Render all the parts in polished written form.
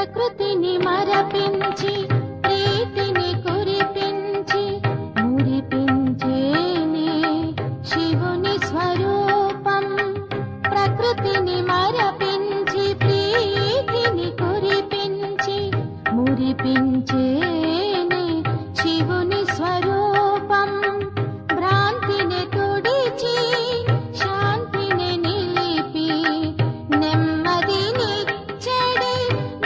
ప్రకృతిని మరపించి ప్రీతిని కురిపించి మురిపించేనే శివుని స్వరూపం. ప్రకృతిని మరపించి ప్రీతిని కురిపించి మురిపించేనే శివుని స్వరూపం. భ్రాంతిని తుడిచి శాంతిని నిలిపి నెమ్మదినిచ్చెడి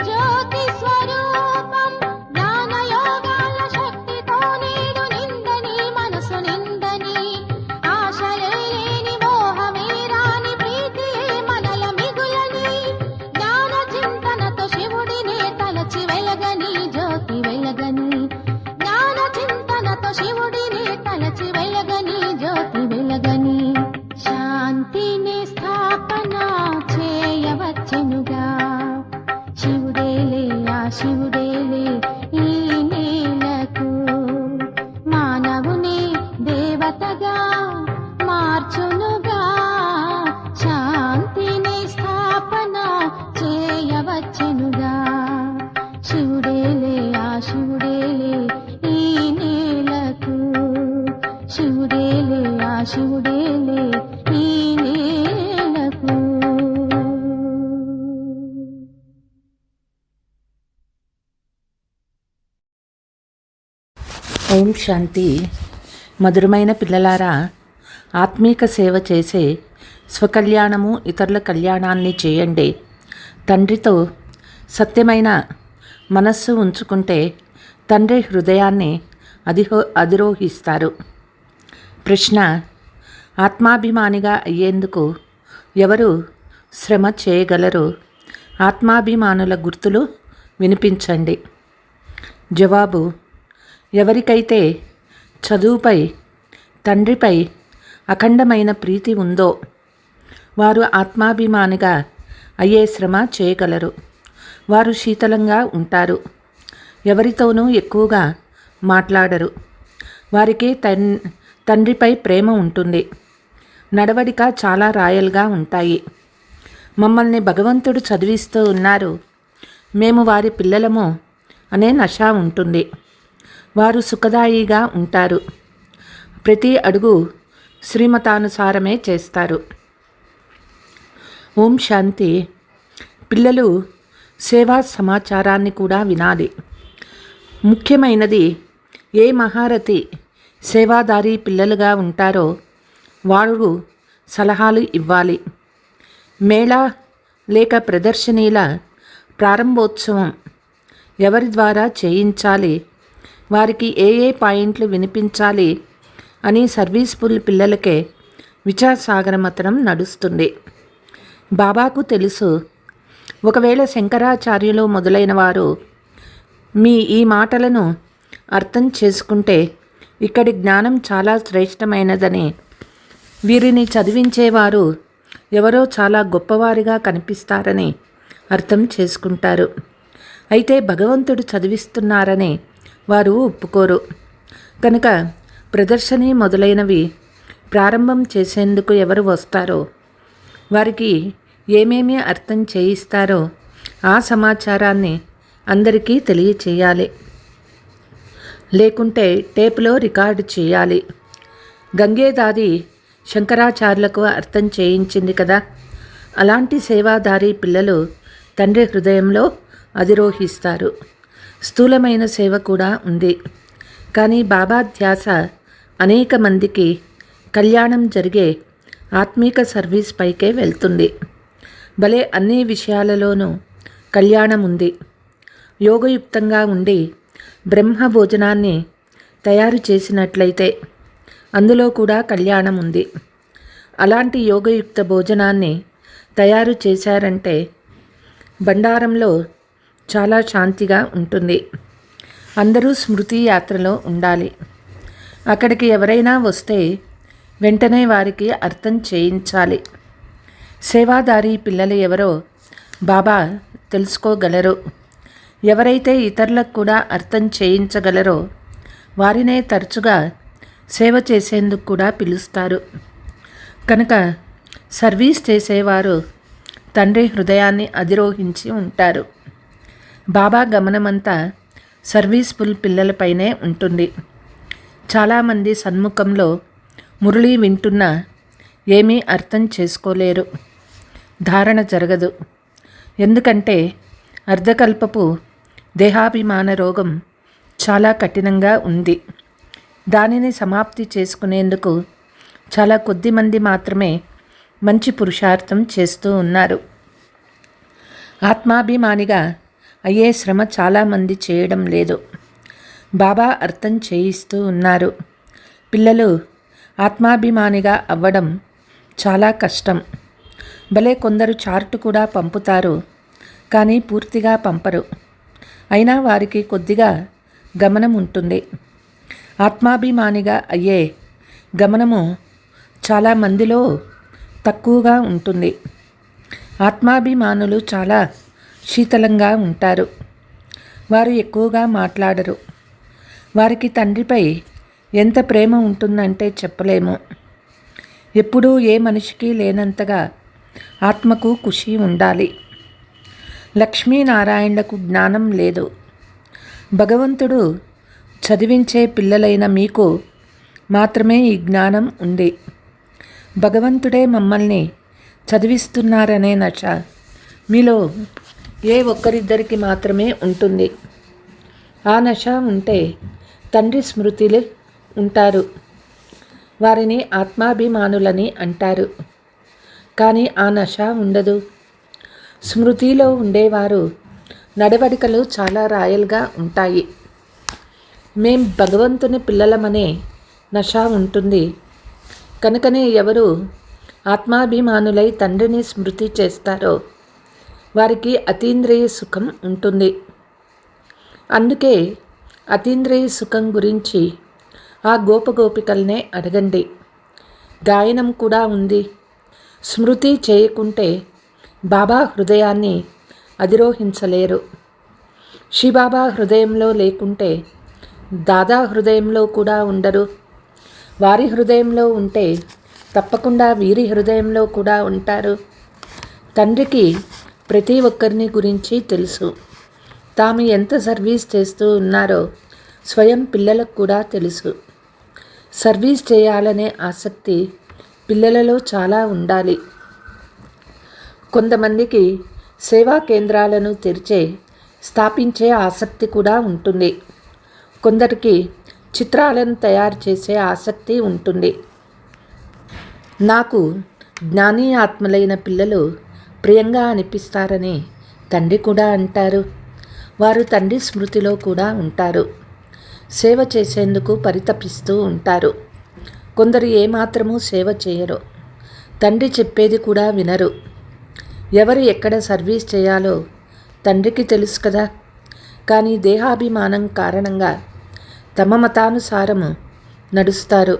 జ్యోతి స్వరూపం. జ్ఞానయోగాల శక్తితో నేడు నిందని మనసు నిందని ఆశలే లేని మోహమే రాని ప్రీతియే మనల మిగులని జ్ఞాన చింతనతో శివుడినే తలచి వెలగని జ్యోతి వెలగని జ్ఞాన చింతనతో శివుడినే తలచి వెలగని జ్యోతి వెలగని శాంతిని స్థాపన చేయవచ్చెనుగా. శివుడేలే ఆ శివుడేలే ఈ నేలకు మానవుని దేవతగా మార్చునుగా. శాంతిని స్థాపన చేయవచ్చెనుగా. శివుడేలే ఆ శివుడేలే ఈ నేలకు శివుడేలే ఆ శివుడేలే ఈ నేలకు. ఓం శాంతి. మధురమైన పిల్లలారా, ఆత్మీక సేవ చేసే స్వకల్యాణము ఇతరుల కళ్యాణాన్ని చేయండి. తండ్రితో సత్యమైన మనస్సు ఉంచుకుంటే తండ్రి హృదయాన్ని అధిరోహిస్తారు. ప్రశ్న: ఆత్మాభిమానిగా అయ్యేందుకు ఎవరు శ్రమ చేయగలరు? ఆత్మాభిమానుల గుర్తులు వినిపించండి. జవాబు: ఎవరికైతే చదువుపై తండ్రిపై అఖండమైన ప్రీతి ఉందో వారు ఆత్మాభిమానిగా అయ్యే శ్రమ చేయగలరు. వారు శీతలంగా ఉంటారు. ఎవరితోనూ ఎక్కువగా మాట్లాడరు. వారికి తండ్రిపై ప్రేమ ఉంటుంది. నడవడిక చాలా రాయల్గా ఉంటాయి. మమ్మల్ని భగవంతుడు చదివిస్తూ ఉన్నారు, మేము వారి పిల్లలము అనే నష ఉంటుంది. వారు సుఖదాయిగా ఉంటారు. ప్రతి అడుగు శ్రీమతానుసారమే చేస్తారు. ఓం శాంతి. పిల్లలు సేవా సమాచారాన్ని కూడా వినాలి. ముఖ్యమైనది, ఏ మహారథి సేవాదారి పిల్లలుగా ఉంటారో వారు సలహాలు ఇవ్వాలి. మేళా లేక ప్రదర్శనీల ప్రారంభోత్సవం ఎవరి ద్వారా చేయించాలి, వారికి ఏ ఏ పాయింట్లు వినిపించాలి అని సర్వీస్ఫుల్ పిల్లలకే విచారసాగర మతనం నడుస్తుంది. బాబాకు తెలుసు, ఒకవేళ శంకరాచార్యులు మొదలైన వారు మీ ఈ మాటలను అర్థం చేసుకుంటే ఇక్కడి జ్ఞానం చాలా శ్రేష్టమైనదని, వీరిని చదివించేవారు ఎవరో చాలా గొప్పవారిగా కనిపిస్తారని అర్థం చేసుకుంటారు. అయితే భగవంతుడు చదివిస్తున్నారని వారు ఒప్పుకోరు. కనుక ప్రదర్శని మొదలైనవి ప్రారంభం చేసేందుకు ఎవరు వస్తారో వారికి ఏమేమి అర్థం చేయిస్తారో ఆ సమాచారాన్ని అందరికీ తెలియచేయాలి. లేకుంటే టేపులో రికార్డు చేయాలి. గంగేదాది శంకరాచార్యులకు అర్థం చేయించింది కదా. అలాంటి సేవాదారి పిల్లలు తండ్రి హృదయంలో అధిరోహిస్తారు. స్థూలమైన సేవ కూడా ఉంది. కానీ బాబా ధ్యాస అనేక మందికి కళ్యాణం జరిగే ఆత్మీక సర్వీస్ పైకే వెళ్తుంది. భలే అన్ని విషయాలలోనూ కళ్యాణం ఉంది. యోగయుక్తంగా ఉండి బ్రహ్మ భోజనాన్ని తయారు చేసినట్లయితే అందులో కూడా కళ్యాణం ఉంది. అలాంటి యోగయుక్త భోజనాన్ని తయారు చేశారంటే బండారంలో చాలా శాంతిగా ఉంటుంది. అందరూ స్మృతి యాత్రలో ఉండాలి. అక్కడికి ఎవరైనా వస్తే వెంటనే వారికి అర్థం చేయించాలి. సేవాదారి పిల్లలు ఎవరో బాబా తెలుసుకోగలరు. ఎవరైతే ఇతరులకు కూడా అర్థం చేయించగలరో వారినే తరచుగా సేవ చేసేందుకు కూడా పిలుస్తారు. కనుక సర్వీస్ చేసేవారు తండ్రి హృదయాన్ని అధిరోహించి ఉంటారు. బాబా గమనమంతా సర్వీస్ఫుల్ పిల్లలపైనే ఉంటుంది. చాలామంది సన్ముఖంలో మురళి వింటున్నా ఏమీ అర్థం చేసుకోలేరు, ధారణ జరగదు. ఎందుకంటే అర్ధకల్పపు దేహాభిమాన రోగం చాలా కఠినంగా ఉంది. దానిని సమాప్తి చేసుకునేందుకు చాలా కొద్ది మంది మాత్రమే మంచి పురుషార్థం చేస్తూ ఉన్నారు. ఆత్మాభిమానిగా అయ్యే శ్రమ చాలామంది చేయడం లేదు. బాబా అర్థం చేయిస్తూ ఉన్నారు. పిల్లలు ఆత్మాభిమానిగా అవ్వడం చాలా కష్టం. భలే కొందరు చార్టు కూడా పంపుతారు, కానీ పూర్తిగా పంపరు. అయినా వారికి కొద్దిగా గమనం ఉంటుంది. ఆత్మాభిమానిగా అయ్యే గమనము చాలా మందిలో తక్కువగా ఉంటుంది. ఆత్మాభిమానులు చాలా శీతలంగా ఉంటారు. వారు ఎక్కువగా మాట్లాడరు. వారికి తండ్రిపై ఎంత ప్రేమ ఉంటుందంటే చెప్పలేము. ఎప్పుడూ ఏ మనిషికి లేనంతగా ఆత్మకు ఖుషి ఉండాలి. లక్ష్మీనారాయణకు జ్ఞానం లేదు. భగవంతుడు చదివించే పిల్లలైన మీకు మాత్రమే ఈ జ్ఞానం ఉంది. భగవంతుడే మమ్మల్ని చదివిస్తున్నారనే నశ మీలో ఏ ఒక్కరిద్దరికి మాత్రమే ఉంటుంది. ఆ నశ ఉంటే తండ్రి స్మృతిలు ఉంటారు. వారిని ఆత్మాభిమానులని అంటారు. కానీ ఆ నశ ఉండదు. స్మృతిలో ఉండేవారు నడవడికలు చాలా రాయల్గా ఉంటాయి. మేం భగవంతుని పిల్లలమనే నశ ఉంటుంది. కనుకనే ఎవరు ఆత్మాభిమానులై తండ్రిని స్మృతి చేస్తారో వారికి అతీంద్రియ సుఖం ఉంటుంది. అందుకే అతీంద్రియ సుఖం గురించి ఆ గోపగోపికల్నే అడగండి. గాయనం కూడా ఉంది. స్మృతి చేయకుంటే బాబా హృదయాన్ని అధిరోహించలేరు. శివబాబా హృదయంలో లేకుంటే దాదా హృదయంలో కూడా ఉండరు. వారి హృదయంలో ఉంటే తప్పకుండా వీరి హృదయంలో కూడా ఉంటారు. తండ్రికి ప్రతి ఒక్కరిని గురించి తెలుసు. తాము ఎంత సర్వీస్ చేస్తూ ఉన్నారో స్వయం పిల్లలకు కూడా తెలుసు. సర్వీస్ చేయాలనే ఆసక్తి పిల్లలలో చాలా ఉండాలి. కొంతమందికి సేవా కేంద్రాలను స్థాపించే ఆసక్తి కూడా ఉంటుంది. కొందరికి చిత్రాలను తయారు చేసే ఆసక్తి ఉంటుంది. నాకు జ్ఞాని ఆత్మలైన పిల్లలు ప్రియంగా అనిపిస్తారని తండ్రి కూడా అంటారు. వారు తండ్రి స్మృతిలో కూడా ఉంటారు. సేవ చేసేందుకు పరితపిస్తూ ఉంటారు. కొందరు ఏమాత్రమూ సేవ చేయరు. తండ్రి చెప్పేది కూడా వినరు. ఎవరు ఎక్కడ సర్వీస్ చేయాలో తండ్రికి తెలుసు కదా. కానీ దేహాభిమానం కారణంగా తమ మతానుసారము నడుస్తారు.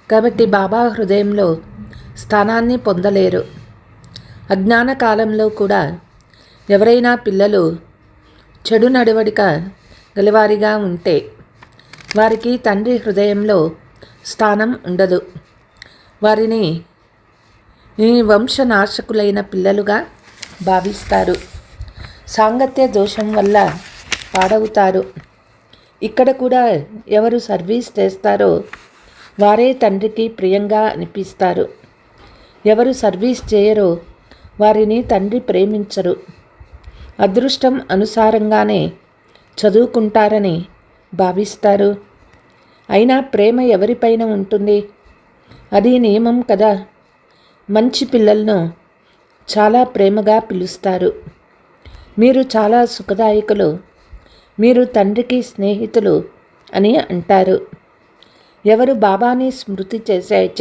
కాబట్టి బాబా హృదయంలో స్థానాన్ని పొందలేరు. అజ్ఞాన కాలంలో కూడా ఎవరైనా పిల్లలు చెడు నడవడిక గలవారిగా ఉంటే వారికి తండ్రి హృదయంలో స్థానం ఉండదు. వారిని వంశనాశకులైన పిల్లలుగా భావిస్తారు. సాంగత్య దోషం వల్ల పాడవుతారు. ఇక్కడ కూడా ఎవరు సర్వీస్ చేస్తారో వారే తండ్రికి ప్రియంగా అనిపిస్తారు. ఎవరు సర్వీస్ చేయరో వారిని తండ్రి ప్రేమించరు. అదృష్టం అనుసారంగానే చదువుకుంటారని భావిస్తారు. అయినా ప్రేమ ఎవరిపైన ఉంటుంది? అది నియమం కదా. మంచి పిల్లలను చాలా ప్రేమగా పిలుస్తారు. మీరు చాలా సుఖదాయకులు, మీరు తండ్రికి స్నేహితులు అని అంటారు. ఎవరు బాబాని స్మృతి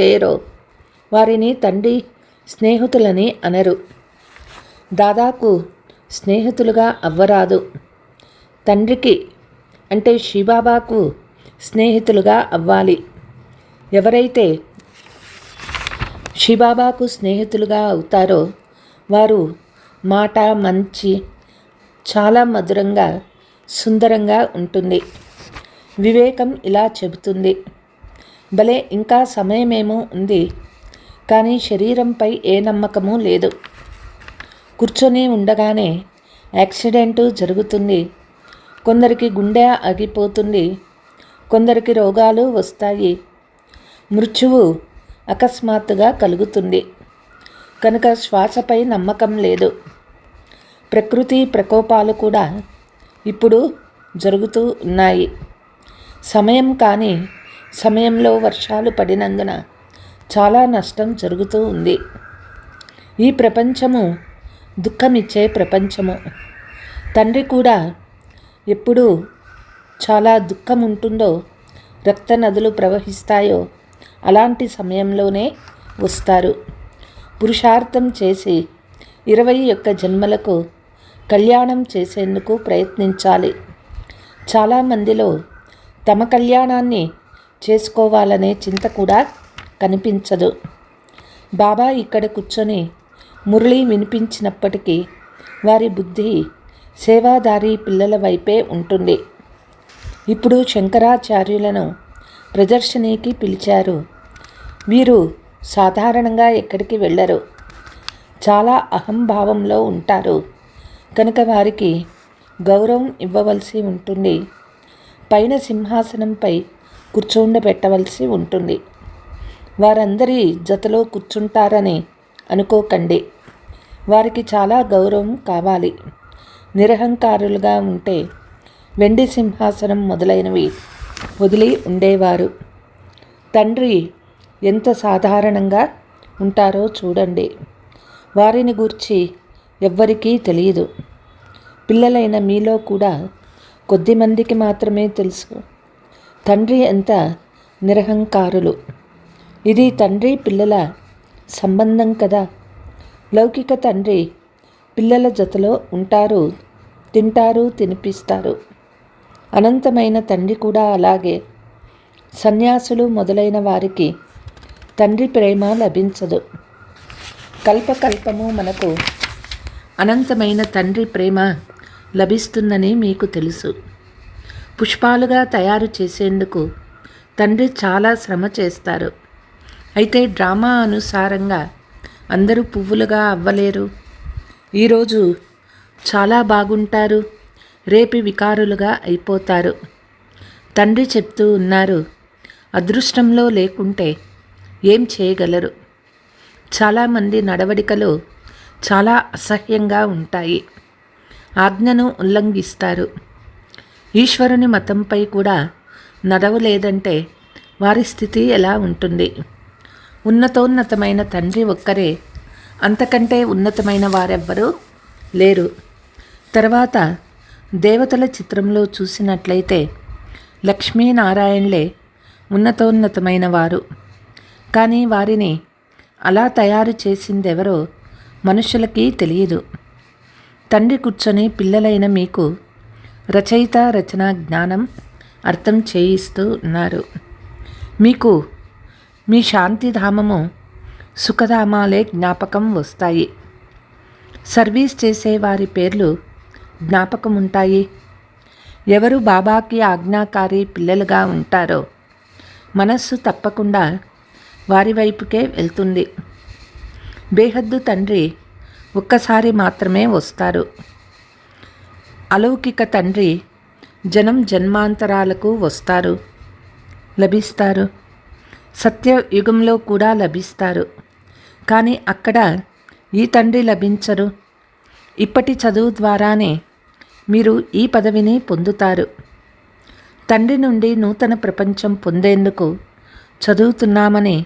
చేయరో వారిని తండ్రి స్నేహితులని అనరు. దాదాకు స్నేహితులుగా అవ్వరాదు. తండ్రికి అంటే శివబాబాకు స్నేహితులుగా అవ్వాలి. ఎవరైతే శివబాబాకు స్నేహితులుగా అవుతారో వారు మాట మంచి చాలా మధురంగా సుందరంగా ఉంటుంది. వివేకం ఇలా చెబుతుంది, భలే ఇంకా సమయమేమో ఉంది, కానీ శరీరంపై ఏ నమ్మకమూ లేదు. కూర్చొని ఉండగానే యాక్సిడెంటు జరుగుతుంది, కొందరికి గుండె ఆగిపోతుంది, కొందరికి రోగాలు వస్తాయి, మృత్యువు అకస్మాత్తుగా కలుగుతుంది. కనుక శ్వాసపై నమ్మకం లేదు. ప్రకృతి ప్రకోపాలు కూడా ఇప్పుడు జరుగుతూ ఉన్నాయి. సమయం కాని సమయంలో వర్షాలు పడినందున చాలా నష్టం జరుగుతూ ఉంది. ఈ ప్రపంచము దుఃఖమిచ్చే ప్రపంచము. తండ్రి కూడా ఎప్పుడు చాలా దుఃఖం ఉంటుందో, రక్త నదులు ప్రవహిస్తాయో అలాంటి సమయంలోనే వస్తారు. పురుషార్థం చేసి 21 జన్మలకు కళ్యాణం చేసేందుకు ప్రయత్నించాలి. చాలామందిలో తమ కళ్యాణాన్ని చేసుకోవాలనే చింత కూడా కనిపించదు. బాబా ఇక్కడ కూర్చొని మురళి వినిపించినప్పటికీ వారి బుద్ధి సేవాదారి పిల్లల వైపే ఉంటుంది. ఇప్పుడు శంకరాచార్యులను ప్రదర్శనకి పిలిచారు. వీరు సాధారణంగా ఎక్కడికి వెళ్ళరు, చాలా అహంభావంలో ఉంటారు. కనుక వారికి గౌరవం ఇవ్వవలసి ఉంటుంది. పైన సింహాసనంపై కూర్చోండబెట్టవలసి ఉంటుంది. వారందరి జతలో కూర్చుంటారని అనుకోకండి. వారికి చాలా గౌరవం కావాలి. నిరహంకారులుగా ఉంటే వెండి సింహాసనం మొదలైనవి వదిలి ఉండేవారు. తండ్రి ఎంత సాధారణంగా ఉంటారో చూడండి. వారిని గూర్చి ఎవ్వరికీ తెలియదు. పిల్లలైన మీలో కూడా కొద్దిమందికి మాత్రమే తెలుసు తండ్రి ఎంత నిరహంకారులు. ఇది తండ్రి పిల్లల సంబంధం కదా. లౌకిక తండ్రి పిల్లల జతలో ఉంటారు, తింటారు, తినిపిస్తారు. అనంతమైన తండ్రి కూడా అలాగే. సన్యాసులు మొదలైన వారికి తండ్రి ప్రేమ లభించదు. కల్పకల్పము మనకు అనంతమైన తండ్రి ప్రేమ లభిస్తుందని మీకు తెలుసు. పుష్పాలుగా తయారు చేసేందుకు తండ్రి చాలా శ్రమ చేస్తారు. అయితే డ్రామా అనుసారంగా అందరూ పువ్వులుగా అవ్వలేరు. ఈరోజు చాలా బాగుంటారు, రేపు వికారులుగా అయిపోతారు. తండ్రి చెప్తూ ఉన్నారు, అదృష్టంలో లేకుంటే ఏం చేయగలరు. చాలామంది నడవడికలు చాలా అసహ్యంగా ఉంటాయి, ఆజ్ఞను ఉల్లంఘిస్తారు. ఈశ్వరుని మతంపై కూడా నడవలేదంటే వారి స్థితి ఎలా ఉంటుంది? ఉన్నతోన్నతమైన తండ్రి ఒక్కరే, అంతకంటే ఉన్నతమైన వారెవ్వరూ లేరు. తర్వాత దేవతల చిత్రంలో చూసినట్లయితే లక్ష్మీనారాయణలే ఉన్నతోన్నతమైన వారు. కానీ వారిని అలా తయారు చేసిందెవరో మనుషులకి తెలియదు. తండ్రి కూర్చొని పిల్లలైన మీకు రచయిత రచనా జ్ఞానం అర్థం చేయిస్తూ ఉన్నారు. మీకు మీ శాంతిధామము సుఖధామాలే జ్ఞాపకం వస్తాయి. సర్వీస్ చేసే వారి పేర్లు జ్ఞాపకం ఉంటాయి. ఎవరు బాబాకి ఆజ్ఞాకారి పిల్లలుగా ఉంటారో మనస్సు తప్పకుండా వారి వైపుకే వెళ్తుంది. బేహద్దు తండ్రి ఒక్కసారి మాత్రమే వస్తారు. అలౌకిక తండ్రి జనం జన్మాంతరాలకు వస్తారు, లభిస్తారు. సత్యయుగంలో కూడా లభిస్తారు. కానీ అక్కడ ఈ తండ్రి లభించరు. ఇప్పటి చదువు ద్వారానే మీరు ఈ పదవిని పొందుతారు. తండ్రి నుండి నూతన ప్రపంచం పొందేందుకు చదువుతున్నామని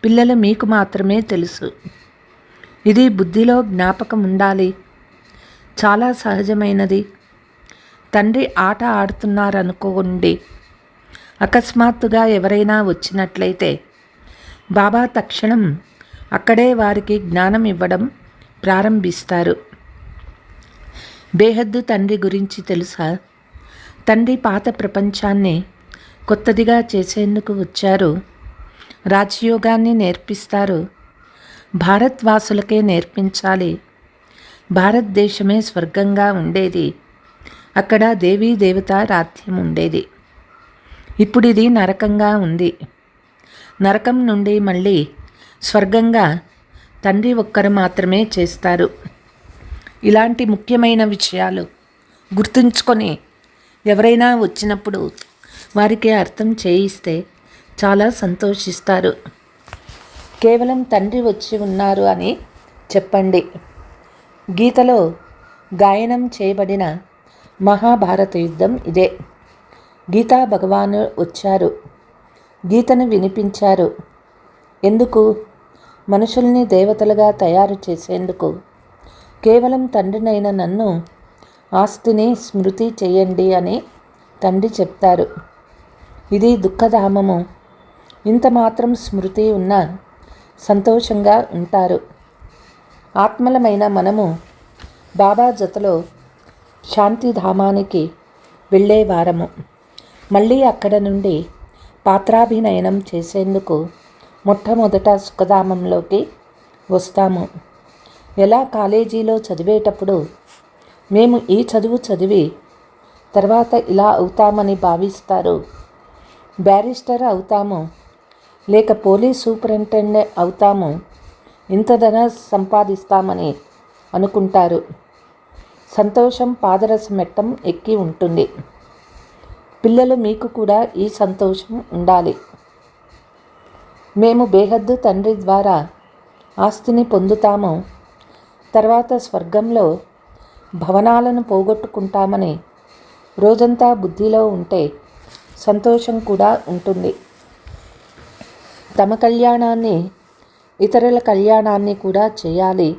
పిల్లలు మీకు మాత్రమే తెలుసు. ఇది బుద్ధిలో జ్ఞాపకం ఉండాలి. చాలా సహజమైనది. తండ్రి ఆట ఆడుతున్నారనుకోండి. అకస్మాత్తుగా ఎవరైనా వచ్చినట్లయితే బాబా తక్షణం అక్కడే వారికి జ్ఞానం ఇవ్వడం ప్రారంభిస్తారు. బేహద్దు తండ్రి గురించి తెలుసా? తండ్రి పాత ప్రపంచాన్ని కొత్తదిగా చేసేందుకు వచ్చారు. రాజయోగాన్ని నేర్పిస్తారు. భారత్వాసులకే నేర్పించాలి. భారతదేశమే స్వర్గంగా ఉండేది. అక్కడ దేవీ దేవత రాజ్యం ఉండేది. ఇప్పుడు ఇది నరకంగా ఉంది. నరకం నుండి మళ్ళీ స్వర్గంగా తండ్రి ఒక్కరు మాత్రమే చేస్తారు. ఇలాంటి ముఖ్యమైన విషయాలు గుర్తుంచుకొని ఎవరైనా వచ్చినప్పుడు వారికి అర్థం చేయిస్తే చాలా సంతోషిస్తారు. కేవలం తండ్రి వచ్చి ఉన్నారు అని చెప్పండి. గీతలో గాయనం చేయబడిన మహాభారత యుద్ధం ఇదే. గీతా భగవాను వచ్చారు, గీతను వినిపించారు. ఎందుకు? మనుషుల్ని దేవతలుగా తయారు చేసేందుకు. కేవలం తండ్రినైన నన్ను, ఆస్తిని స్మృతి చేయండి అని తండ్రి చెప్తారు. ఇది దుఃఖధామము. ఇంత మాత్రం స్మృతి ఉన్నా సంతోషంగా ఉంటారు. ఆత్మలమైన మనము బాబా జతలో శాంతిధామానికి వెళ్ళేవారము. మళ్ళీ అక్కడ నుండి పాత్రాభినయనం చేసేందుకు మొట్టమొదట సుఖధామంలోకి వస్తాము. ఎలా కాలేజీలో చదివేటప్పుడు మేము ఈ చదువు చదివి తర్వాత ఇలా అవుతామని భావిస్తారు. బ్యారిస్టర్ అవుతాము, లేక పోలీస్ సూపరింటెండెంట్ అవుతాము, ఇంత ధన సంపాదిస్తామని అనుకుంటారు. సంతోషం పాదరసమెట్టం ఎక్కి ఉంటుంది. పిల్లలు మీకు కూడా ఈ సంతోషం ఉండాలి. మేము బేహద్దు తండ్రి ద్వారా ఆస్తిని పొందుతాము, తర్వాత స్వర్గంలో భవనాలను పోగొట్టుకుంటామని రోజంతా బుద్ధిలో ఉంటే సంతోషం కూడా ఉంటుంది. తమ కళ్యాణాన్ని, ఇతరుల కళ్యాణాన్ని కూడా చేయాలి.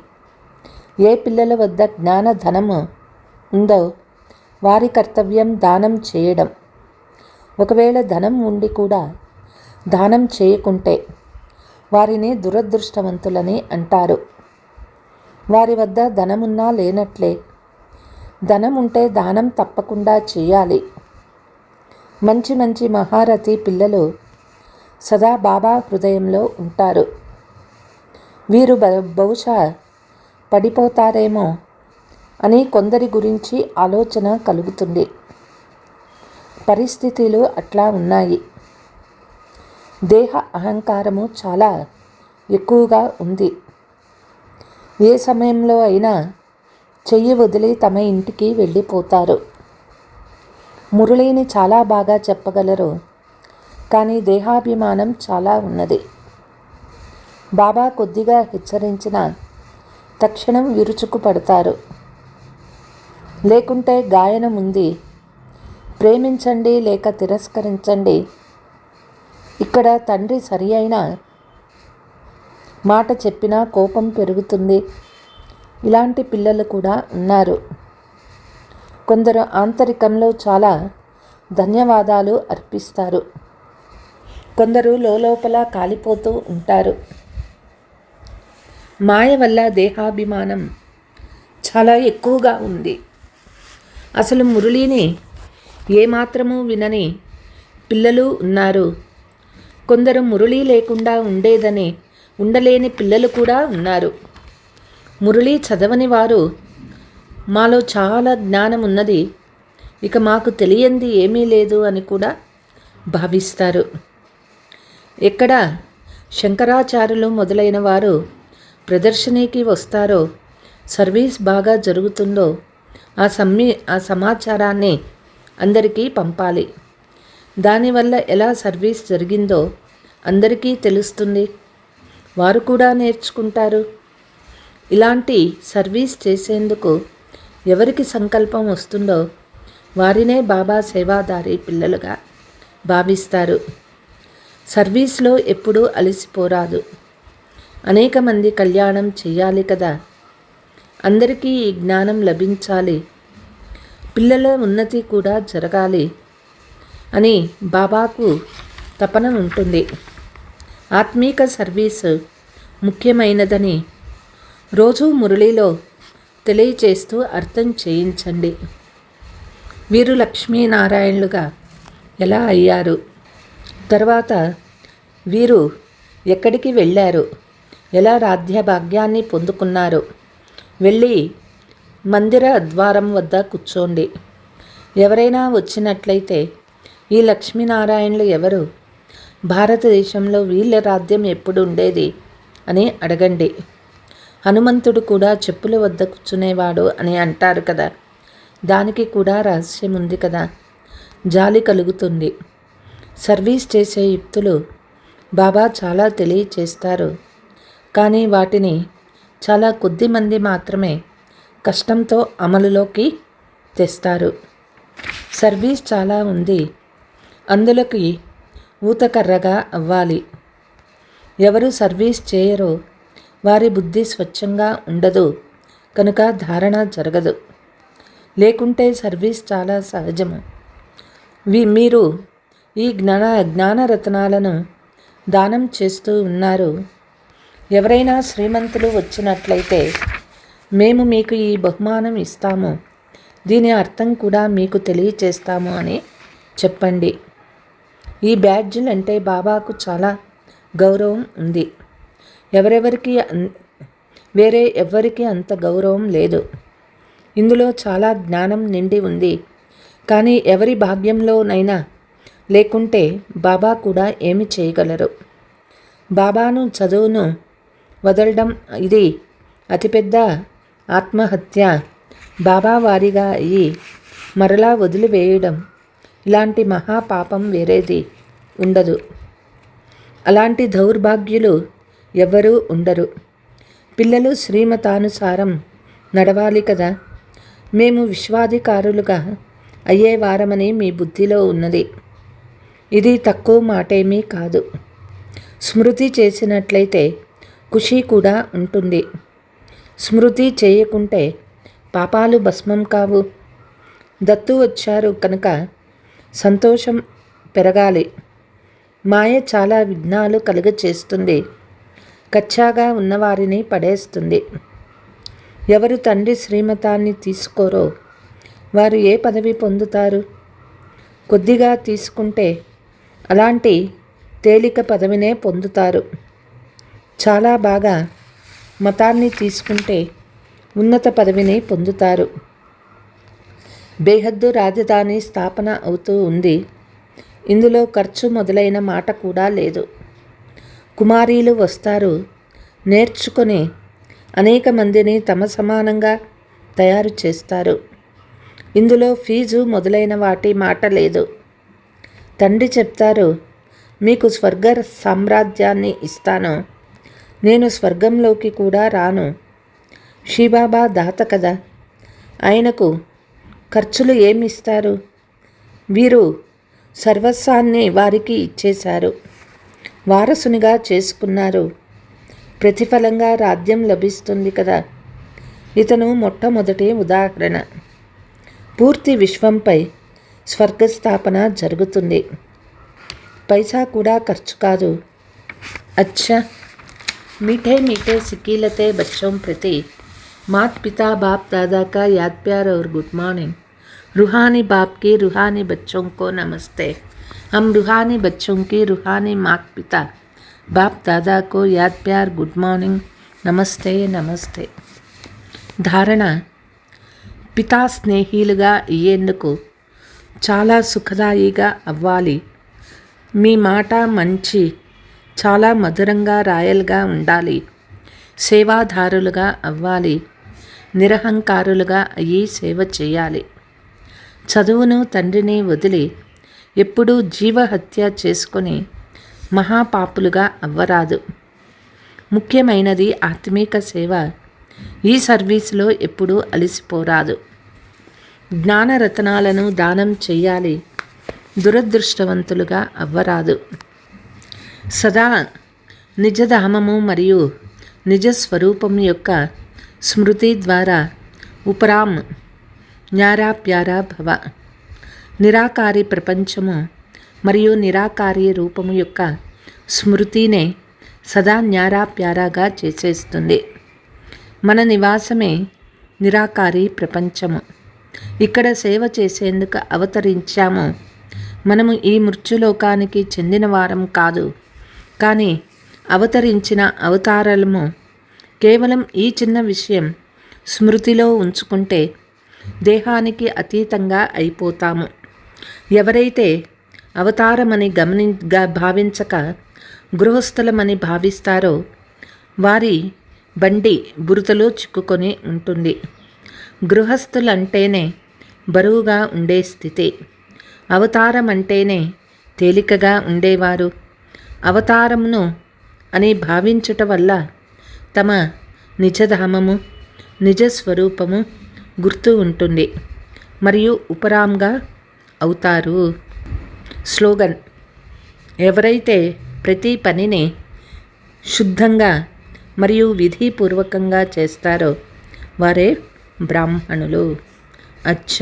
ఏ పిల్లల వద్ద జ్ఞాన ధనము ఉందో వారి కర్తవ్యం దానం చేయడం. ఒకవేళ ధనం ఉండి కూడా దానం చేయకుంటే వారిని దురదృష్టవంతులని అంటారు. వారి వద్ద ధనమున్నా లేనట్లే. ధనం ఉంటే దానం తప్పకుండా చేయాలి. మంచి మంచి మహారథి పిల్లలు సదా బాబా హృదయంలో ఉంటారు. వీరు బహుశా పడిపోతారేమో అని కొందరి గురించి ఆలోచన కలుగుతుంది. పరిస్థితులు అట్లా ఉన్నాయి. దేహ అహంకారము చాలా ఎక్కువగా ఉంది. ఏ సమయంలో అయినా చెయ్యి వదిలి తమ ఇంటికి వెళ్ళిపోతారు. మురళిని చాలా బాగా చెప్పగలరు, కానీ దేహాభిమానం చాలా ఉన్నది. బాబా కొద్దిగా హెచ్చరించిన తక్షణం విరుచుకు పడతారు. లేకుంటే గాయనం ఉంది, ప్రేమించండి లేక తిరస్కరించండి. ఇక్కడ తండ్రి సరి అయిన మాట చెప్పినా కోపం పెరుగుతుంది. ఇలాంటి పిల్లలు కూడా ఉన్నారు. కొందరు ఆంతరికంలో చాలా ధన్యవాదాలు అర్పిస్తారు. కొందరు లోపల కాలిపోతూ ఉంటారు. మాయ వల్ల దేహాభిమానం చాలా ఎక్కువగా ఉంది. అసలు మురళిని ఏమాత్రమూ వినని పిల్లలు ఉన్నారు. కొందరు మురళి లేకుండా ఉండలేని పిల్లలు కూడా ఉన్నారు. మురళి చదవని వారు మాలో చాలా జ్ఞానం ఉన్నది, ఇక మాకు తెలియంది ఏమీ లేదు అని కూడా భావిస్తారు. ఎక్కడ శంకరాచార్యులు మొదలైన వారు ప్రదర్శనకి వస్తారో, సర్వీస్ బాగా జరుగుతుందో ఆ సమాచారాన్ని అందరికీ పంపాలి. దానివల్ల ఎలా సర్వీస్ జరిగిందో అందరికీ తెలుస్తుంది. వారు కూడా నేర్చుకుంటారు. ఇలాంటి సర్వీస్ చేసేందుకు ఎవరికి సంకల్పం వస్తుందో వారినే బాబా సేవాదారి పిల్లలుగా భావిస్తారు. సర్వీస్లో ఎప్పుడూ అలసిపోరాదు. అనేక మంది కళ్యాణం చేయాలి కదా. అందరికీ ఈ జ్ఞానం లభించాలి, పిల్లల ఉన్నతి కూడా జరగాలి అని బాబాకు తపన ఉంటుంది. ఆత్మీక సర్వీసు ముఖ్యమైనదని రోజూ మురళిలో తెలియచేస్తూ అర్థం చేయించండి. వీరు లక్ష్మీనారాయణులుగా ఎలా అయ్యారు, తర్వాత వీరు ఎక్కడికి వెళ్ళారు, ఎలా రాధ్య భాగ్యాన్ని పొందుకున్నారు. వెళ్ళి మందిర ద్వారం వద్ద కూర్చోండి. ఎవరైనా వచ్చినట్లయితే ఈ లక్ష్మీనారాయణులు ఎవరు, భారతదేశంలో వీళ్ళ రాజ్యం ఎప్పుడు ఉండేది అని అడగండి. హనుమంతుడు కూడా చెప్పుల వద్ద కూర్చునేవాడు అని అంటారు కదా, దానికి కూడా రహస్యం ఉంది కదా. జాలి కలుగుతుంది. సర్వీస్ చేసే యుక్తులు బాబా చాలా తెలియచేస్తారు, కానీ వాటిని చాలా కొద్ది మంది మాత్రమే కష్టంతో అమలులోకి తెస్తారు. సర్వీస్ చాలా ఉంది, అందులోకి ఊతకర్రగా అవ్వాలి. ఎవరు సర్వీస్ చేయరో వారి బుద్ధి స్వచ్ఛంగా ఉండదు, కనుక ధారణ జరగదు. లేకుంటే సర్వీస్ చాలా సహజము. మీరు ఈ జ్ఞానరత్నాలను దానం చేస్తూ ఉన్నారు. ఎవరైనా శ్రీమంతులు వచ్చినట్లయితే మేము మీకు ఈ బహుమానం ఇస్తాము, దీని అర్థం కూడా మీకు తెలియచేస్తాము అని చెప్పండి. ఈ బ్యాడ్జిల్ అంటే బాబాకు చాలా గౌరవం ఉంది. వేరే ఎవరికి అంత గౌరవం లేదు. ఇందులో చాలా జ్ఞానం నిండి ఉంది, కానీ ఎవరి భాగ్యంలోనైనా లేకుంటే బాబా కూడా ఏమి చేయగలరు. బాబాను చదువును వదలడం ఇది అతిపెద్ద ఆత్మహత్య. బాబా వారిగా అయ్యి మరలా వదిలివేయడం ఇలాంటి మహాపాపం వేరేది ఉండదు. అలాంటి దౌర్భాగ్యులు ఎవ్వరూ ఉండరు. పిల్లలు శ్రీమతానుసారం నడవాలి కదా. మేము విశ్వాధికారులుగా అయ్యేవారమని మీ బుద్ధిలో ఉన్నది. ఇది తక్కువ మాటేమీ కాదు. స్మృతి చేసినట్లయితే ఖుషి కూడా ఉంటుంది. స్మృతి చేయకుంటే పాపాలు భస్మం కావు. దత్తు వచ్చారు కనుక సంతోషం పెరగాలి. మాయ చాలా విఘ్నాలు కలుగచేస్తుంది. కచ్చాగా ఉన్నవారిని పడేస్తుంది. ఎవరు తండ్రి శ్రీమతాన్ని తీసుకోరో వారు ఏ పదవి పొందుతారు? కొద్దిగా తీసుకుంటే అలాంటి తేలిక పదవినే పొందుతారు. చాలా బాగా మతాన్ని తీసుకుంటే ఉన్నత పదవిని పొందుతారు. బేహద్దు రాజధాని స్థాపన అవుతూ ఉంది. ఇందులో ఖర్చు మొదలైన మాట కూడా లేదు. కుమారీలు వస్తారు, నేర్చుకొని అనేక మందిని తమ సమానంగా తయారు చేస్తారు. ఇందులో ఫీజు మొదలైన వాటి మాట లేదు. తండ్రి చెప్తారు, మీకు స్వర్గ సామ్రాజ్యాన్ని ఇస్తాను, నేను స్వర్గంలోకి కూడా రాను. శివబాబా దాత కదా, ఆయనకు ఖర్చులు ఏమిస్తారు? వీరు సర్వస్వాన్ని వారికి ఇచ్చేశారు, వారసునిగా చేసుకున్నారు. ప్రతిఫలంగా రాజ్యం లభిస్తుంది కదా. ఇతను మొట్టమొదటి ఉదాహరణ. పూర్తి విశ్వంపై స్వర్గస్థాపన జరుగుతుంది. పైసా కూడా ఖర్చు కాదు. అచ్చా, मीठे मीठे सिकीलते बच्चों प्रति मात पिता बाप दादा का याद प्यार और गुड मॉर्निंग. रूहानी बाप की रूहानी बच्चों को नमस्ते. हम रूहानी बच्चों की रूहानी मात पिता बाप दादा को याद प्यार गुड मॉर्निंग नमस्ते नमस्ते. ధారణ: పితా స్నేహిలుగా అయ్యేందుకు చాలా సుఖదాయిగా అవ్వాలి. మీ మాట మంచి చాలా మధురంగా రాయల్గా ఉండాలి. సేవాదారులుగా అవ్వాలి. నిరహంకారులుగా అయ్యి సేవ చేయాలి. చదువును తండ్రిని వదిలి ఎప్పుడూ జీవహత్య చేసుకొని మహాపాపులుగా అవ్వరాదు. ముఖ్యమైనది ఆత్మీక సేవ. ఈ సర్వీసులో ఎప్పుడూ అలసిపోరాదు. జ్ఞానరత్నాలను దానం చెయ్యాలి. దురదృష్టవంతులుగా అవ్వరాదు. సదా నిజధామము మరియు నిజస్వరూపం యొక్క స్మృతి ద్వారా ఉపరామ్ న్యారా ప్యారా భవ. నిరాకారి ప్రపంచము మరియు నిరాకారి రూపము యొక్క స్మృతినే సదా న్యారా ప్యారాగా చేసేస్తుంది. మన నివాసమే నిరాకారి ప్రపంచము. ఇక్కడ సేవ చేసేందుకు అవతరించాము. మనము ఈ మృత్యులోకానికి చెందిన వారం కాదు, కానీ అవతరించిన అవతారాలము. కేవలం ఈ చిన్న విషయం స్మృతిలో ఉంచుకుంటే దేహానికి అతీతంగా అయిపోతాము. ఎవరైతే అవతారమని భావించక గృహస్థలమని భావిస్తారో వారి బండి బురదలో చిక్కుకొని ఉంటుంది. గృహస్థులంటేనే బరువుగా ఉండే స్థితి. అవతారం అంటేనే తేలికగా ఉండేవారు. అవతారమును అని భావించుట వల్ల తమ నిజధామము, నిజస్వరూపము గుర్తు ఉంటుంది మరియు ఉపరాంగా అవుతారు. స్లోగన్: ఎవరైతే ప్రతి పనిని శుద్ధంగా మరియు విధిపూర్వకంగా చేస్తారో వారే బ్రాహ్మణులు. అచ్చ.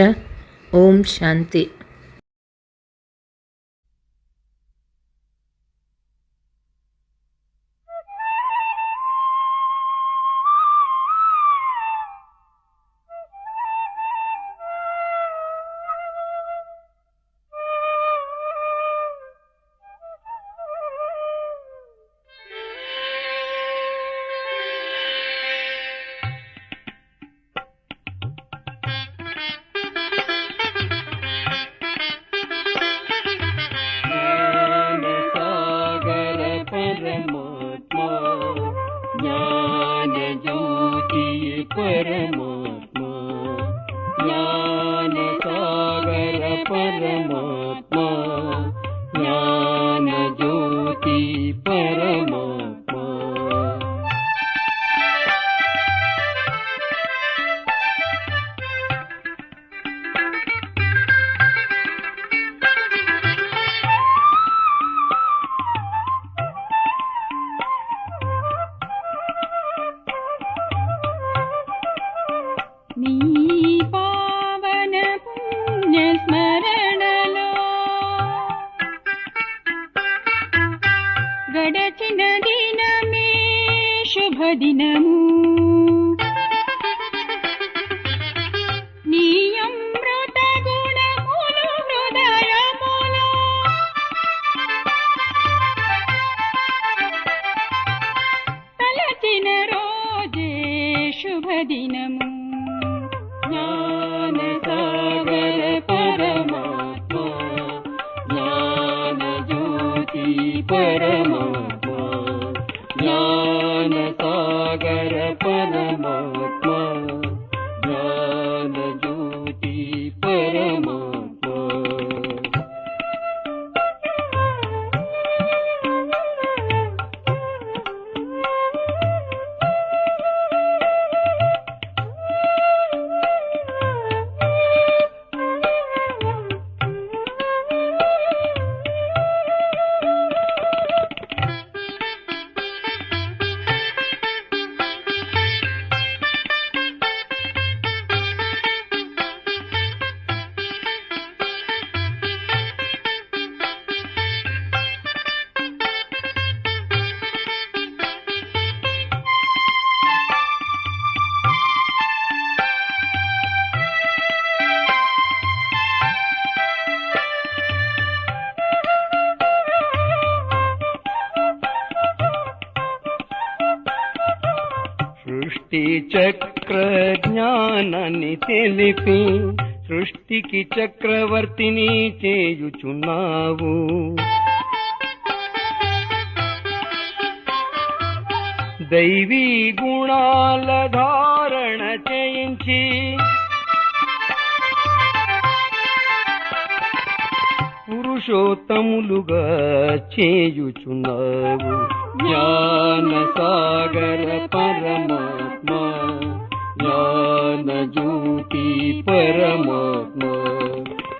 ఓం శాంతి. परमात्मा ज्ञान सागर परमात्मा ज्ञान ज्योति परमात्मा నీ పావన పుణ్య స్మరణలో గడచిన దినమే శుభదినము. నీ అమృత గుణములు హృదయములో తలచిన రోజే శుభదినము. ज्ञान सागर परमात्मा ज्ञान ज्योति परमात्मा ज्ञान सागर परमात्मा ज्ञान ज्योति परमात्मा సృష్టి చక్ర జ్ఞానాన్ని తెలిపి సృష్టికి చక్రవర్తిని చేయుచున్నావు. దైవీ గుణాల ధారణ చేయించి పురుషోత్తములుగా చేయుచున్నావు. జ్ఞాన సాగర పరమాత్మా జ్ఞాన జ్యోతి పరమాత్మా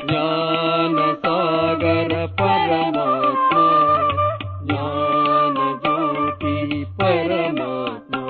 జ్ఞాన సాగర పరమాత్మా జ్ఞాన జ్యోతి పరమాత్మా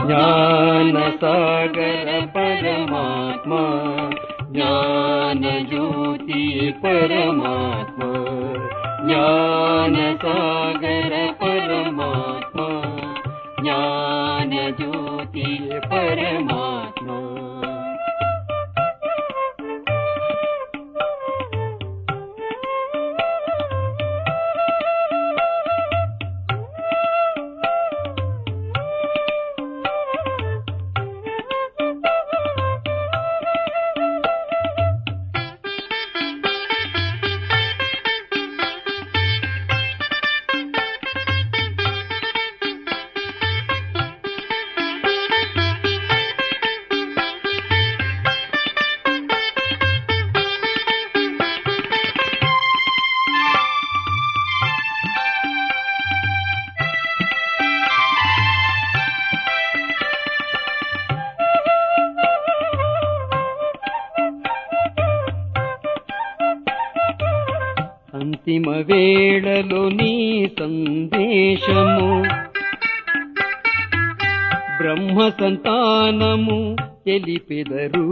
జ్ఞానసాగర పరమాత్మ జ్ఞానజ్యోతి పరమాత్మ జ్ఞానసాగర పరమాత్మ జ్ఞానజ్యోతి పరమాత్మ. అంతిమ వేళలో నీ సందేశము బ్రహ్మ సంతానము తెలిపెదరు.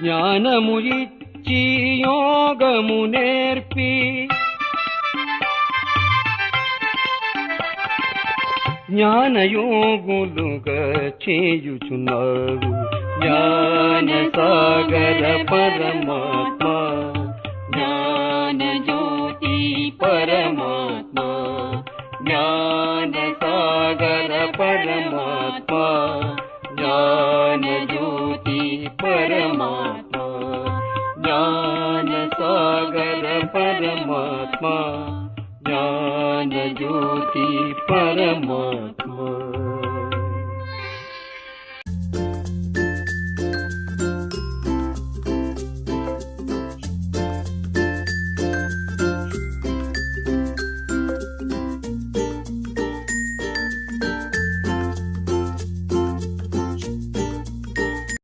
జ్ఞానము ఇచ్చి యోగము నేర్పి జ్ఞానయోగులుగా చేయుచున్నారు. జ్ఞానసాగర పరమాత్మ జ్ఞానజ్యోతి పరమాత్మ జ్ఞానసాగర పరమాత్మ జ్ఞానజ్యోతి పరమాత్మ జ్ఞానసాగర పరమాత్మ జ్ఞానజ్యోతి పరమాత్మ.